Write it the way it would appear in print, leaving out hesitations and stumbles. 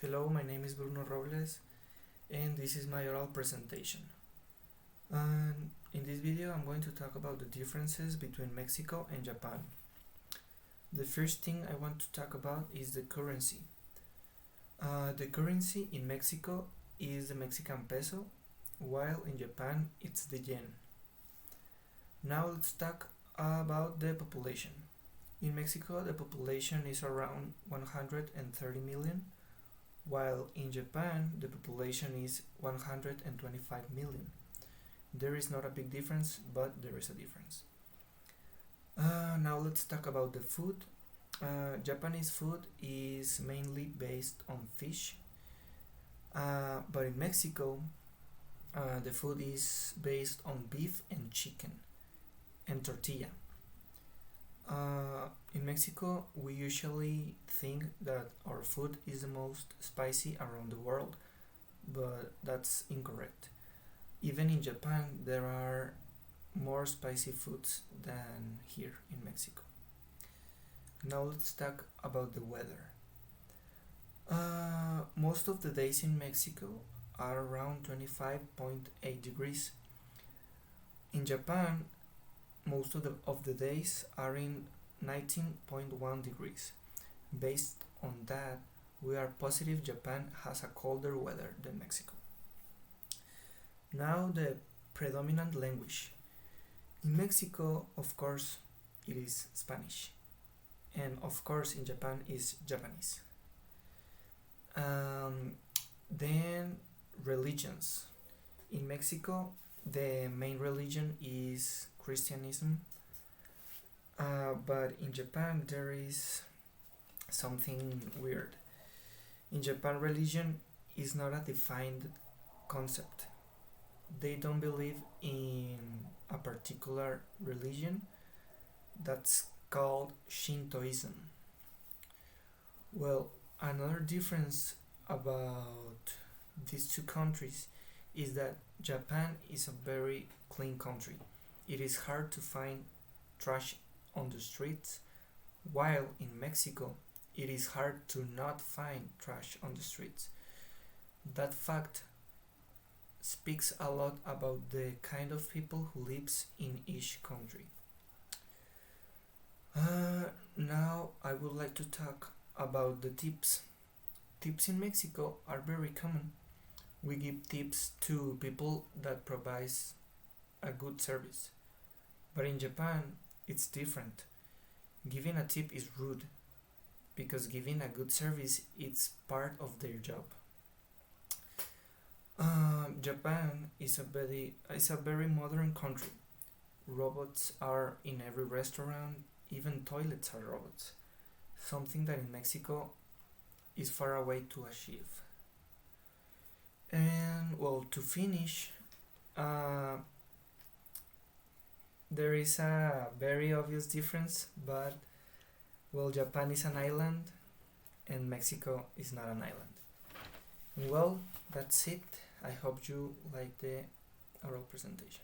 Hello, my name is Bruno Robles and this is my oral presentation. And in this video I'm going to talk about the differences between Mexico and Japan. The first thing I want to talk about is the currency. The currency in Mexico is the Mexican peso, while in Japan it's the yen. Now let's talk about the population. In Mexico the population is around 130 million, while in Japan the population is 125 million. There is not a big difference, but there is a difference. Now let's talk about the food. Japanese food is mainly based on fish, but in Mexico the food is based on beef and chicken and tortilla. In Mexico, we usually think that our food is the most spicy around the world, but that's incorrect. Even in Japan, there are more spicy foods than here in Mexico. Now let's talk about the weather. Most of the days in Mexico are around 25.8 degrees. In Japan, most of the days are in 19.1 degrees. Based on that, we are positive Japan has a colder weather than Mexico. Now the predominant language. In Mexico, of course, it is Spanish. And of course in Japan is Japanese. Then religions. In Mexico, the main religion is Christianism, but in Japan there is something weird. In Japan, religion is not a defined concept. They don't believe in a particular religion. That's called Shintoism. Well, another difference about these two countries is that Japan is a very clean country. It is hard to find trash on the streets, while in Mexico it is hard to not find trash on the streets. That fact speaks a lot about the kind of people who lives in each country. Now I would like to talk about the tips. Tips in Mexico are very common. We give tips to people that provides a good service. But in Japan, it's different. Giving a tip is rude because giving a good service is part of their job. Japan is a very modern country. Robots are in every restaurant, even toilets are robots. Something that in Mexico is far away to achieve. And well, to finish, there is a very obvious difference, but well, Japan is an island and Mexico is not an island. Well, that's it. I hope you like the oral presentation.